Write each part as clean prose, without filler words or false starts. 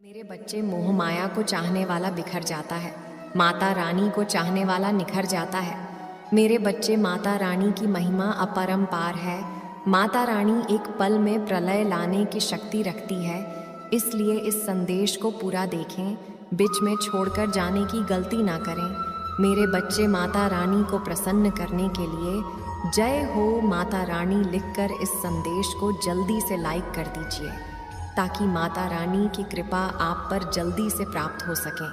मेरे बच्चे मोह माया को चाहने वाला बिखर जाता है, माता रानी को चाहने वाला निखर जाता है। मेरे बच्चे, माता रानी की महिमा अपरंपार है। माता रानी एक पल में प्रलय लाने की शक्ति रखती है, इसलिए इस संदेश को पूरा देखें, बीच में छोड़कर जाने की गलती ना करें। मेरे बच्चे, माता रानी को प्रसन्न करने के लिए जय हो माता रानी लिखकर इस संदेश को जल्दी से लाइक कर दीजिए, ताकि माता रानी की कृपा आप पर जल्दी से प्राप्त हो सके।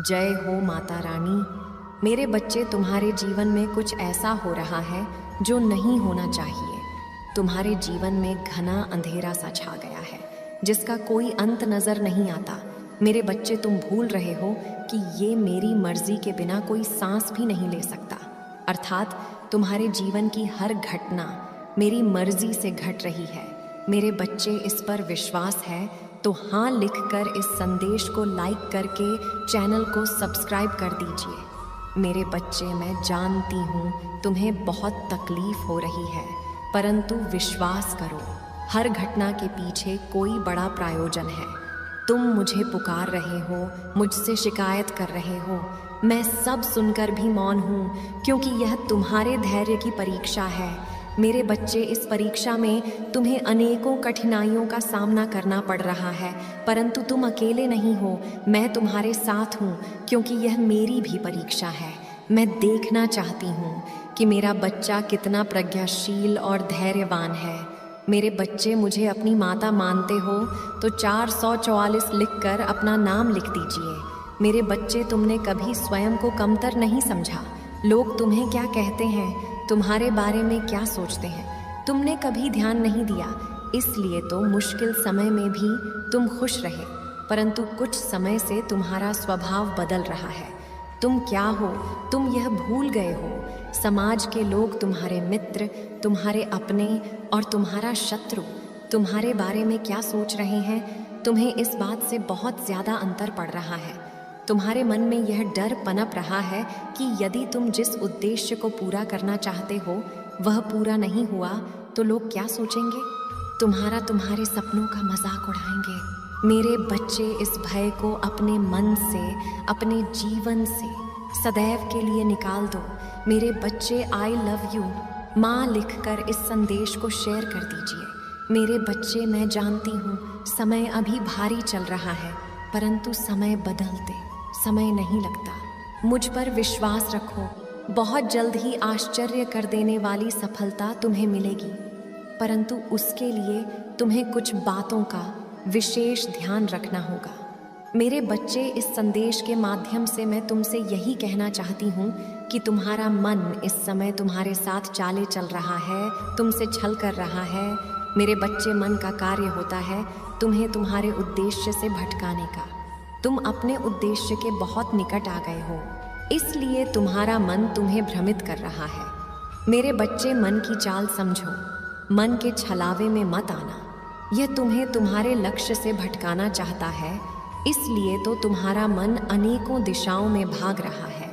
जय हो माता रानी। मेरे बच्चे, तुम्हारे जीवन में कुछ ऐसा हो रहा है जो नहीं होना चाहिए। तुम्हारे जीवन में घना अंधेरा सा छा गया है, जिसका कोई अंत नजर नहीं आता। मेरे बच्चे, तुम भूल रहे हो कि ये मेरी मर्जी के बिना कोई सांस भी नहीं ले सकता। अर्थात तुम्हारे जीवन की हर घटना मेरी मर्जी से घट रही है। मेरे बच्चे, इस पर विश्वास है तो हाँ लिखकर इस संदेश को लाइक करके चैनल को सब्सक्राइब कर दीजिए। मेरे बच्चे, मैं जानती हूँ तुम्हें बहुत तकलीफ हो रही है, परंतु विश्वास करो, हर घटना के पीछे कोई बड़ा प्रायोजन है। तुम मुझे पुकार रहे हो, मुझसे शिकायत कर रहे हो, मैं सब सुनकर भी मौन हूँ, क्योंकि यह तुम्हारे धैर्य की परीक्षा है। मेरे बच्चे, इस परीक्षा में तुम्हें अनेकों कठिनाइयों का सामना करना पड़ रहा है, परंतु तुम अकेले नहीं हो, मैं तुम्हारे साथ हूँ, क्योंकि यह मेरी भी परीक्षा है। मैं देखना चाहती हूँ कि मेरा बच्चा कितना प्रज्ञाशील और धैर्यवान है। मेरे बच्चे, मुझे अपनी माता मानते हो तो 444 लिखकर अपना नाम लिख दीजिए। मेरे बच्चे, तुमने कभी स्वयं को कमतर नहीं समझा। लोग तुम्हें क्या कहते हैं, तुम्हारे बारे में क्या सोचते हैं, तुमने कभी ध्यान नहीं दिया। इसलिए तो मुश्किल समय में भी तुम खुश रहे, परंतु कुछ समय से तुम्हारा स्वभाव बदल रहा है। तुम क्या हो, तुम यह भूल गए हो। समाज के लोग तुम्हारे मित्र, तुम्हारे अपने और तुम्हारा शत्रु तुम्हारे बारे में क्या सोच रहे हैं, तुम्हें इस बात से बहुत ज़्यादा अंतर पड़ रहा है। तुम्हारे मन में यह डर पनप रहा है कि यदि तुम जिस उद्देश्य को पूरा करना चाहते हो वह पूरा नहीं हुआ तो लोग क्या सोचेंगे, तुम्हारे सपनों का मजाक उड़ाएंगे। मेरे बच्चे, इस भय को अपने मन से, अपने जीवन से सदैव के लिए निकाल दो। मेरे बच्चे, आई लव यू माँ लिखकर इस संदेश को शेयर कर दीजिए। मेरे बच्चे, मैं जानती हूँ समय अभी भारी चल रहा है, परंतु समय बदलते समय नहीं लगता। मुझ पर विश्वास रखो, बहुत जल्द ही आश्चर्य कर देने वाली सफलता तुम्हें मिलेगी, परंतु उसके लिए तुम्हें कुछ बातों का विशेष ध्यान रखना होगा। मेरे बच्चे, इस संदेश के माध्यम से मैं तुमसे यही कहना चाहती हूँ कि तुम्हारा मन इस समय तुम्हारे साथ चाले चल रहा है, तुमसे छल कर रहा है। मेरे बच्चे, मन का कार्य होता है तुम्हें तुम्हारे उद्देश्य से भटकाने का। तुम अपने उद्देश्य के बहुत निकट आ गए हो, इसलिए तुम्हारा मन तुम्हें भ्रमित कर रहा है। मेरे बच्चे, मन की चाल समझो, मन के छलावे में मत आना। यह तुम्हें तुम्हारे लक्ष्य से भटकाना चाहता है, इसलिए तो तुम्हारा मन अनेकों दिशाओं में भाग रहा है।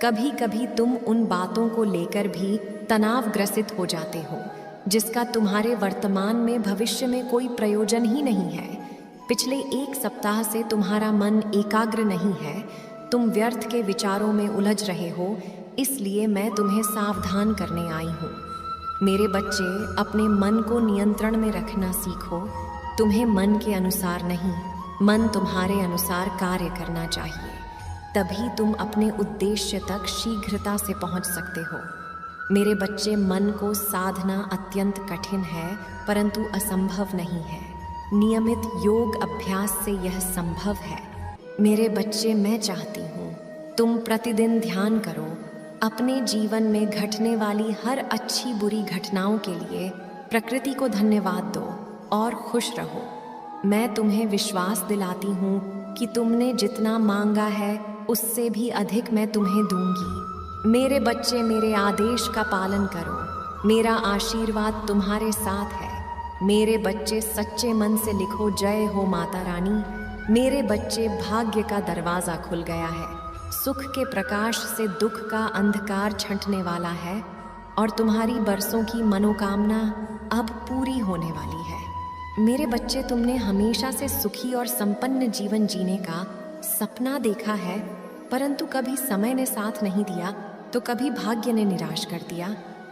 कभी कभी तुम उन बातों को लेकर भी तनावग्रसित हो जाते हो जिसका तुम्हारे वर्तमान में भविष्य में कोई प्रयोजन ही नहीं है। पिछले 1 सप्ताह से तुम्हारा मन एकाग्र नहीं है, तुम व्यर्थ के विचारों में उलझ रहे हो, इसलिए मैं तुम्हें सावधान करने आई हूँ। मेरे बच्चे, अपने मन को नियंत्रण में रखना सीखो। तुम्हें मन के अनुसार नहीं, मन तुम्हारे अनुसार कार्य करना चाहिए, तभी तुम अपने उद्देश्य तक शीघ्रता से पहुँच सकते हो। मेरे बच्चे, मन को साधना अत्यंत कठिन है, परंतु असंभव नहीं है। नियमित योग अभ्यास से यह संभव है। मेरे बच्चे, मैं चाहती हूँ तुम प्रतिदिन ध्यान करो, अपने जीवन में घटने वाली हर अच्छी बुरी घटनाओं के लिए प्रकृति को धन्यवाद दो और खुश रहो। मैं तुम्हें विश्वास दिलाती हूँ कि तुमने जितना मांगा है उससे भी अधिक मैं तुम्हें दूंगी। मेरे बच्चे, मेरे आदेश का पालन करो, मेरा आशीर्वाद तुम्हारे साथ है। मेरे बच्चे, सच्चे मन से लिखो जय हो माता रानी। मेरे बच्चे, भाग्य का दरवाज़ा खुल गया है, सुख के प्रकाश से दुख का अंधकार छंटने वाला है और तुम्हारी बरसों की मनोकामना अब पूरी होने वाली है। मेरे बच्चे, तुमने हमेशा से सुखी और संपन्न जीवन जीने का सपना देखा है, परंतु कभी समय ने साथ नहीं दिया तो कभी भाग्य ने निराश कर दिया,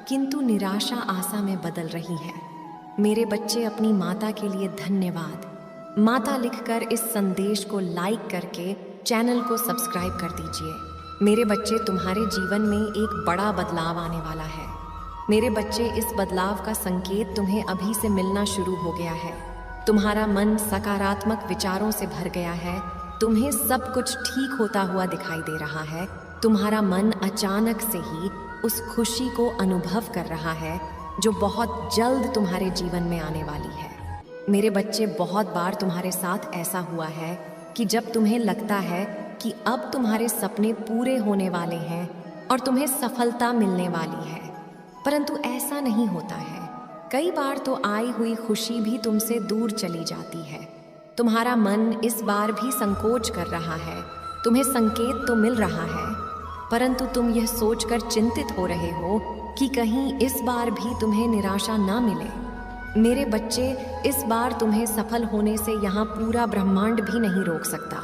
किंतु निराशा आशा में बदल रही है। मेरे बच्चे, अपनी माता के लिए धन्यवाद। माता लिखकर इस संदेश को लाइक करके चैनल को सब्सक्राइब कर दीजिए। मेरे बच्चे, तुम्हारे जीवन में एक बड़ा बदलाव आने वाला है। मेरे बच्चे, इस बदलाव का संकेत तुम्हें अभी से मिलना शुरू हो गया है। तुम्हारा मन सकारात्मक विचारों से भर गया है। तुम्हें सब कुछ ठीक होता हुआ दिखाई दे रहा है। तुम्हारा मन अचानक से ही उस खुशी को अनुभव कर रहा है जो बहुत जल्द तुम्हारे जीवन में आने वाली है। मेरे बच्चे, बहुत बार तुम्हारे साथ ऐसा हुआ है कि जब तुम्हें लगता है कि अब तुम्हारे सपने पूरे होने वाले हैं और तुम्हें सफलता मिलने वाली है, परंतु ऐसा नहीं होता है। कई बार तो आई हुई खुशी भी तुमसे दूर चली जाती है। तुम्हारा मन इस बार भी संकोच कर रहा है। तुम्हें संकेत तो मिल रहा है, परंतु तुम यह सोचकर चिंतित हो रहे हो कि कहीं इस बार भी तुम्हें निराशा ना मिले। मेरे बच्चे, इस बार तुम्हें सफल होने से यहाँ पूरा ब्रह्मांड भी नहीं रोक सकता।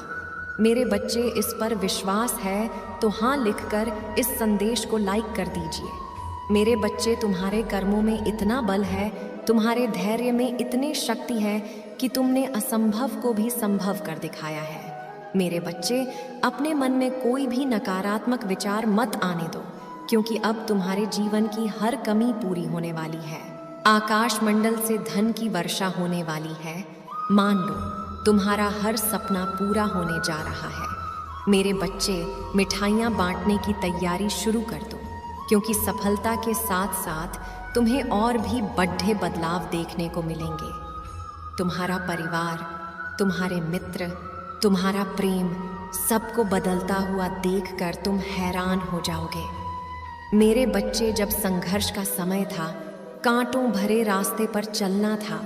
मेरे बच्चे, इस पर विश्वास है तो हाँ लिखकर इस संदेश को लाइक कर दीजिए। मेरे बच्चे, तुम्हारे कर्मों में इतना बल है, तुम्हारे धैर्य में इतनी शक्ति है कि तुमने असंभव को भी संभव कर दिखाया है। मेरे बच्चे, अपने मन में कोई भी नकारात्मक विचार मत आने दो, क्योंकि अब तुम्हारे जीवन की हर कमी पूरी होने वाली है। आकाश मंडल से धन की वर्षा होने वाली है। मान लो, तुम्हारा हर सपना पूरा होने जा रहा है। मेरे बच्चे, मिठाइयाँ बांटने की तैयारी शुरू कर दो, क्योंकि सफलता के साथ साथ तुम्हें और भी बड़े बदलाव देखने को मिलेंगे। तुम्हारा परिवार, तुम्हारे मित्र, तुम्हारा प्रेम, सबको बदलता हुआ देखकर तुम हैरान हो जाओगे। मेरे बच्चे, जब संघर्ष का समय था, कांटों भरे रास्ते पर चलना था,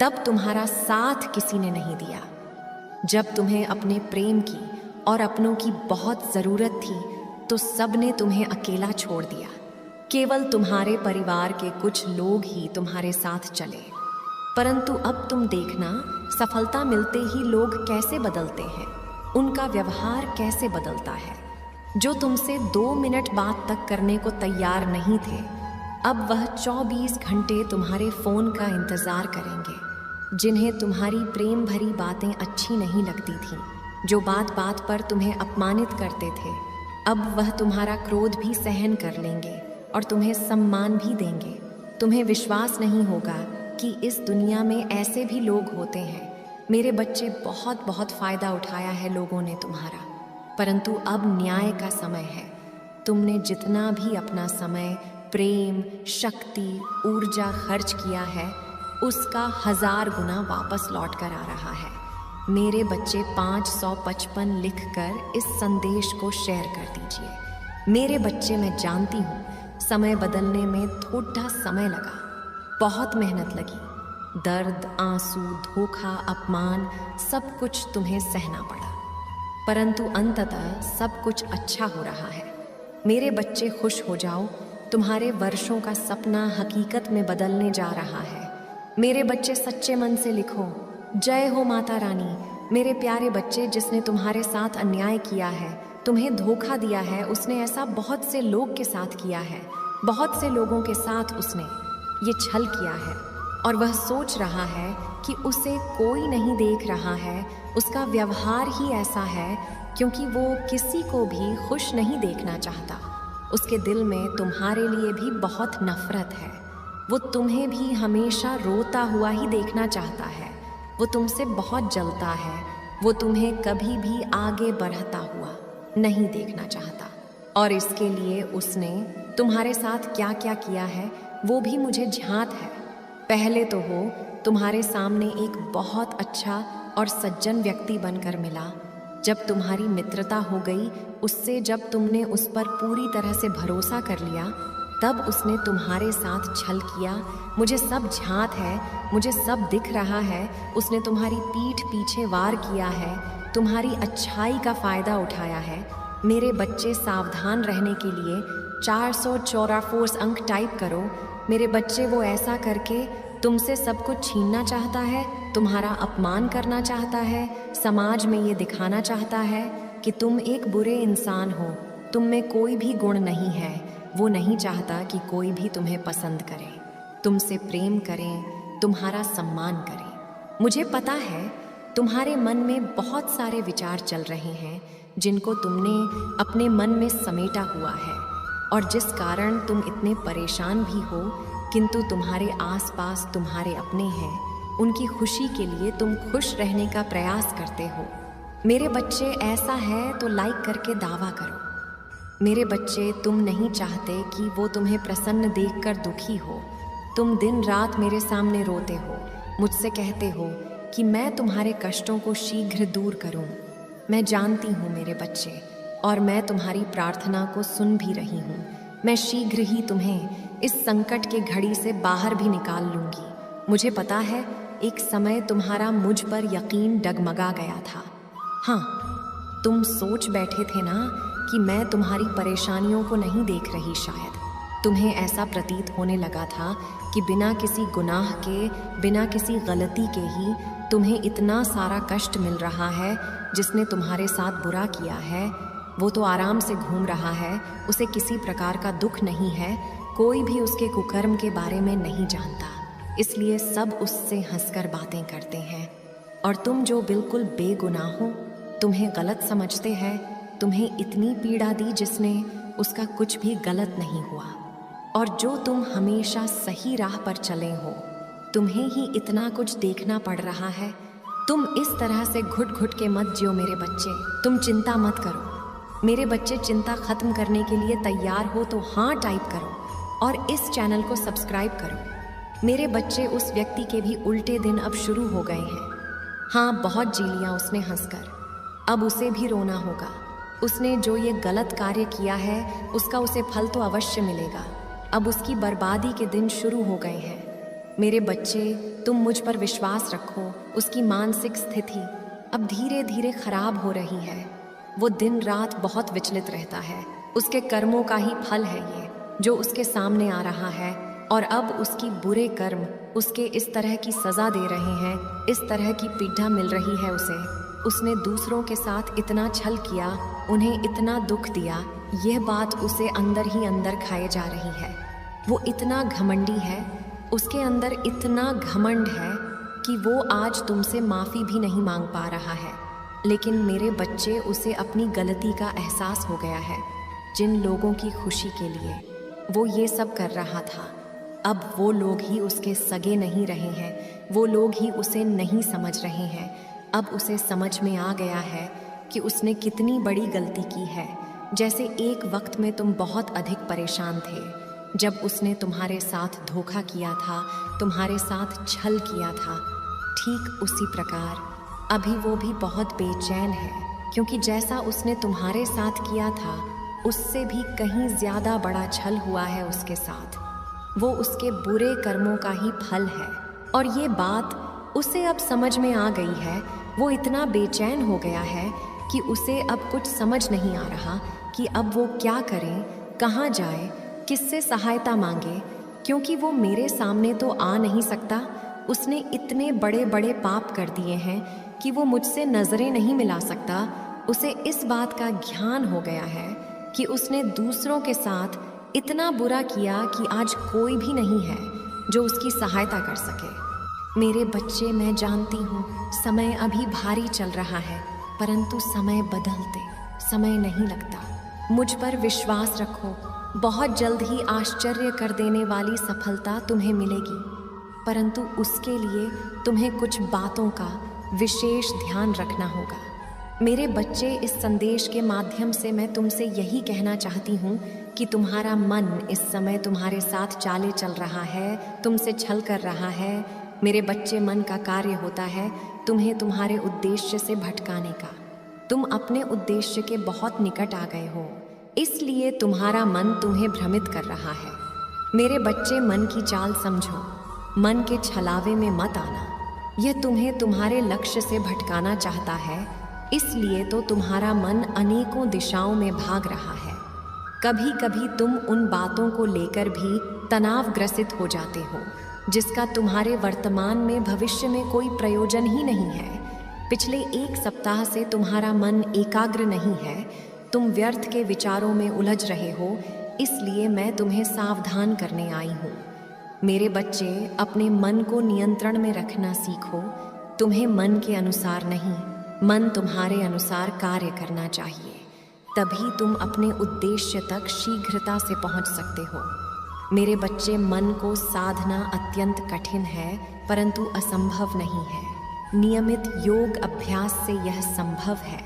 तब तुम्हारा साथ किसी ने नहीं दिया। जब तुम्हें अपने प्रेम की और अपनों की बहुत ज़रूरत थी, तो सबने तुम्हें अकेला छोड़ दिया। केवल तुम्हारे परिवार के कुछ लोग ही तुम्हारे साथ चले। परंतु अब तुम देखना, सफलता मिलते ही लोग कैसे बदलते हैं, उनका व्यवहार कैसे बदलता है। जो तुमसे 2 मिनट बात तक करने को तैयार नहीं थे, अब वह 24 घंटे तुम्हारे फ़ोन का इंतज़ार करेंगे। जिन्हें तुम्हारी प्रेम भरी बातें अच्छी नहीं लगती थीं, जो बात बात पर तुम्हें अपमानित करते थे, अब वह तुम्हारा क्रोध भी सहन कर लेंगे और तुम्हें सम्मान भी देंगे। तुम्हें विश्वास नहीं होगा कि इस दुनिया में ऐसे भी लोग होते हैं। मेरे बच्चे, बहुत बहुत फ़ायदा उठाया है लोगों ने तुम्हारा, परंतु अब न्याय का समय है। तुमने जितना भी अपना समय, प्रेम, शक्ति, ऊर्जा खर्च किया है, उसका 1000 गुना वापस लौट कर आ रहा है। मेरे बच्चे, 555 लिखकर इस संदेश को शेयर कर दीजिए। मेरे बच्चे, मैं जानती हूँ समय बदलने में थोड़ा समय लगा, बहुत मेहनत लगी, दर्द, आंसू, धोखा, अपमान, सब कुछ तुम्हें सहना पड़ा, परंतु अंततः सब कुछ अच्छा हो रहा है। मेरे बच्चे, खुश हो जाओ, तुम्हारे वर्षों का सपना हकीकत में बदलने जा रहा है। मेरे बच्चे, सच्चे मन से लिखो, जय हो माता रानी। मेरे प्यारे बच्चे, जिसने तुम्हारे साथ अन्याय किया है, तुम्हें धोखा दिया है, उसने ऐसा बहुत से लोग के साथ किया है। बहुत से लोगों के साथ उसने ये छल किया है और वह सोच रहा है कि उसे कोई नहीं देख रहा है। उसका व्यवहार ही ऐसा है क्योंकि वो किसी को भी खुश नहीं देखना चाहता। उसके दिल में तुम्हारे लिए भी बहुत नफरत है। वो तुम्हें भी हमेशा रोता हुआ ही देखना चाहता है। वो तुमसे बहुत जलता है। वो तुम्हें कभी भी आगे बढ़ता हुआ नहीं देखना चाहता और इसके लिए उसने तुम्हारे साथ क्या क्या किया है वो भी मुझे झांत है। पहले तो वो तुम्हारे सामने एक बहुत अच्छा और सज्जन व्यक्ति बनकर मिला। जब तुम्हारी मित्रता हो गई उससे, जब तुमने उस पर पूरी तरह से भरोसा कर लिया, तब उसने तुम्हारे साथ छल किया। मुझे सब झांत है, मुझे सब दिख रहा है। उसने तुम्हारी पीठ पीछे वार किया है, तुम्हारी अच्छाई का फ़ायदा उठाया है। मेरे बच्चे, सावधान रहने के लिए 444 अंक टाइप करो। मेरे बच्चे, वो ऐसा करके तुमसे सब कुछ छीनना चाहता है, तुम्हारा अपमान करना चाहता है, समाज में ये दिखाना चाहता है कि तुम एक बुरे इंसान हो, तुम में कोई भी गुण नहीं है। वो नहीं चाहता कि कोई भी तुम्हें पसंद करे, तुमसे प्रेम करें, तुम्हारा सम्मान करें। मुझे पता है तुम्हारे मन में बहुत सारे विचार चल रहे हैं जिनको तुमने अपने मन में समेटा हुआ है और जिस कारण तुम इतने परेशान भी हो, किंतु तुम्हारे आसपास तुम्हारे अपने हैं, उनकी खुशी के लिए तुम खुश रहने का प्रयास करते हो। मेरे बच्चे, ऐसा है तो लाइक करके दावा करो। मेरे बच्चे, तुम नहीं चाहते कि वो तुम्हें प्रसन्न देखकर दुखी हो। तुम दिन रात मेरे सामने रोते हो, मुझसे कहते हो कि मैं तुम्हारे कष्टों को शीघ्र दूर करूं। मैं जानती हूँ मेरे बच्चे, और मैं तुम्हारी प्रार्थना को सुन भी रही हूँ। मैं शीघ्र ही तुम्हें इस संकट के घड़ी से बाहर भी निकाल लूँगी। मुझे पता है एक समय तुम्हारा मुझ पर यकीन डगमगा गया था। हाँ, तुम सोच बैठे थे ना कि मैं तुम्हारी परेशानियों को नहीं देख रही। शायद तुम्हें ऐसा प्रतीत होने लगा था कि बिना किसी गुनाह के, बिना किसी गलती के ही तुम्हें इतना सारा कष्ट मिल रहा है। जिसने तुम्हारे साथ बुरा किया है वो तो आराम से घूम रहा है, उसे किसी प्रकार का दुख नहीं है, कोई भी उसके कुकर्म के बारे में नहीं जानता, इसलिए सब उससे हंसकर बातें करते हैं। और तुम जो बिल्कुल बेगुनाह हो, तुम्हें गलत समझते हैं, तुम्हें इतनी पीड़ा दी जिसने उसका कुछ भी गलत नहीं हुआ, और जो तुम हमेशा सही राह पर चले हो, तुम्हें ही इतना कुछ देखना पड़ रहा है। तुम इस तरह से घुट घुट के मत जियो मेरे बच्चे, तुम चिंता मत करो। मेरे बच्चे, चिंता खत्म करने के लिए तैयार हो तो हाँ टाइप करो और इस चैनल को सब्सक्राइब करो। मेरे बच्चे, उस व्यक्ति के भी उल्टे दिन अब शुरू हो गए हैं। हाँ, बहुत जी लिया उसने हंसकर, अब उसे भी रोना होगा। उसने जो ये गलत कार्य किया है उसका उसे फल तो अवश्य मिलेगा। अब उसकी बर्बादी के दिन शुरू हो गए हैं। मेरे बच्चे, तुम मुझ पर विश्वास रखो। उसकी मानसिक स्थिति अब धीरे धीरे खराब हो रही है। वो दिन रात बहुत विचलित रहता है। उसके कर्मों का ही फल है ये जो उसके सामने आ रहा है, और अब उसकी बुरे कर्म उसके इस तरह की सज़ा दे रहे हैं, इस तरह की पीड़ा मिल रही है उसे। उसने दूसरों के साथ इतना छल किया, उन्हें इतना दुख दिया, यह बात उसे अंदर ही अंदर खाए जा रही है। वो इतना घमंडी है, उसके अंदर इतना घमंड है कि वो आज तुमसे माफ़ी भी नहीं मांग पा रहा है। लेकिन मेरे बच्चे, उसे अपनी गलती का एहसास हो गया है। जिन लोगों की खुशी के लिए वो ये सब कर रहा था, अब वो लोग ही उसके सगे नहीं रहे हैं, वो लोग ही उसे नहीं समझ रहे हैं। अब उसे समझ में आ गया है कि उसने कितनी बड़ी गलती की है। जैसे एक वक्त में तुम बहुत अधिक परेशान थे जब उसने तुम्हारे साथ धोखा किया था, तुम्हारे साथ छल किया था, ठीक उसी प्रकार अभी वो भी बहुत बेचैन है, क्योंकि जैसा उसने तुम्हारे साथ किया था उससे भी कहीं ज़्यादा बड़ा छल हुआ है उसके साथ। वो उसके बुरे कर्मों का ही फल है, और ये बात उसे अब समझ में आ गई है। वो इतना बेचैन हो गया है कि उसे अब कुछ समझ नहीं आ रहा कि अब वो क्या करे, कहाँ जाए, किससे सहायता मांगे, क्योंकि वो मेरे सामने तो आ नहीं सकता। उसने इतने बड़े बड़े पाप कर दिए हैं कि वो मुझसे नज़रें नहीं मिला सकता। उसे इस बात का ज्ञान हो गया है कि उसने दूसरों के साथ इतना बुरा किया कि आज कोई भी नहीं है जो उसकी सहायता कर सके। मेरे बच्चे, मैं जानती हूँ समय अभी भारी चल रहा है, परंतु समय बदलते समय नहीं लगता। मुझ पर विश्वास रखो, बहुत जल्द ही आश्चर्य कर देने वाली सफलता तुम्हें मिलेगी, परंतु उसके लिए तुम्हें कुछ बातों का विशेष ध्यान रखना होगा। मेरे बच्चे, इस संदेश के माध्यम से मैं तुमसे यही कहना चाहती हूँ कि तुम्हारा मन इस समय तुम्हारे साथ चाले चल रहा है, तुमसे छल कर रहा है। मेरे बच्चे, मन का कार्य होता है तुम्हें तुम्हारे उद्देश्य से भटकाने का। तुम अपने उद्देश्य के बहुत निकट आ गए हो, इसलिए तुम्हारा मन तुम्हें भ्रमित कर रहा है। मेरे बच्चे, मन की चाल समझो, मन के छलावे में मत आना। यह तुम्हें तुम्हारे लक्ष्य से भटकाना चाहता है, इसलिए तो तुम्हारा मन अनेकों दिशाओं में भाग रहा है। कभी कभी तुम उन बातों को लेकर भी तनावग्रसित हो जाते हो। जिसका तुम्हारे वर्तमान में भविष्य में कोई प्रयोजन ही नहीं है। पिछले 1 सप्ताह से तुम्हारा मन एकाग्र नहीं है, तुम व्यर्थ के विचारों में उलझ रहे हो, इसलिए मैं तुम्हें सावधान करने आई हूँ। मेरे बच्चे, अपने मन को नियंत्रण में रखना सीखो। तुम्हें मन के अनुसार नहीं, मन तुम्हारे अनुसार कार्य करना चाहिए, तभी तुम अपने उद्देश्य तक शीघ्रता से पहुंच सकते हो। मेरे बच्चे, मन को साधना अत्यंत कठिन है, परंतु असंभव नहीं है। नियमित योग अभ्यास से यह संभव है।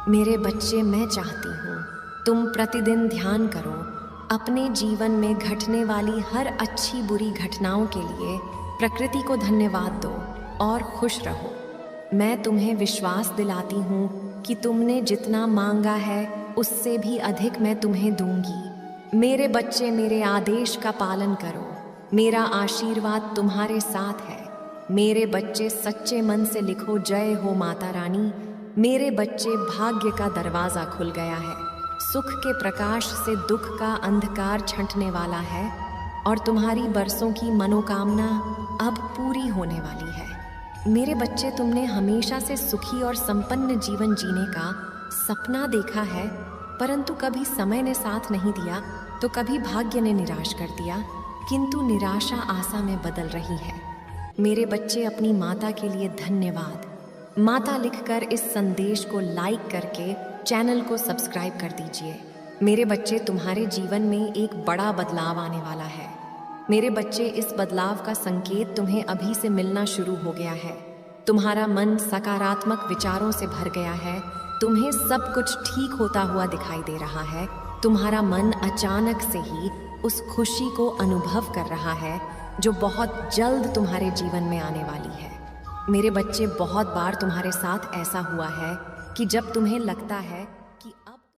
मेरे बच्चे, मैं चाहती हूँ तुम प्रतिदिन ध्यान करो। अपने जीवन में घटने वाली हर अच्छी बुरी घटनाओं के लिए प्रकृति को धन्यवाद दो और खुश रहो। मैं तुम्हें विश्वास दिलाती हूँ कि तुमने जितना मांगा है उससे भी अधिक मैं तुम्हें दूंगी। मेरे बच्चे, मेरे आदेश का पालन करो। मेरा आशीर्वाद तुम्हारे साथ है। मेरे बच्चे, सच्चे मन से लिखो, जय हो माता रानी। मेरे बच्चे, भाग्य का दरवाज़ा खुल गया है। सुख के प्रकाश से दुख का अंधकार छंटने वाला है और तुम्हारी बरसों की मनोकामना अब पूरी होने वाली है। मेरे बच्चे, तुमने हमेशा से सुखी और संपन्न जीवन जीने का सपना देखा है, परंतु कभी समय ने साथ नहीं दिया तो कभी भाग्य ने निराश कर दिया, किंतु निराशा आशा में बदल रही है। मेरे बच्चे, अपनी माता के लिए धन्यवाद। माता लिखकर इस संदेश को लाइक करके चैनल को सब्सक्राइब कर दीजिए। मेरे बच्चे, तुम्हारे जीवन में एक बड़ा बदलाव आने वाला है। मेरे बच्चे, इस बदलाव का संकेत तुम्हें अभी से मिलना शुरू हो गया है। तुम्हारा मन सकारात्मक विचारों से भर गया है। तुम्हें सब कुछ ठीक होता हुआ दिखाई दे रहा है। तुम्हारा मन अचानक से ही उस खुशी को अनुभव कर रहा है जो बहुत जल्द तुम्हारे जीवन में आने वाली है। मेरे बच्चे, बहुत बार तुम्हारे साथ ऐसा हुआ है कि जब तुम्हें लगता है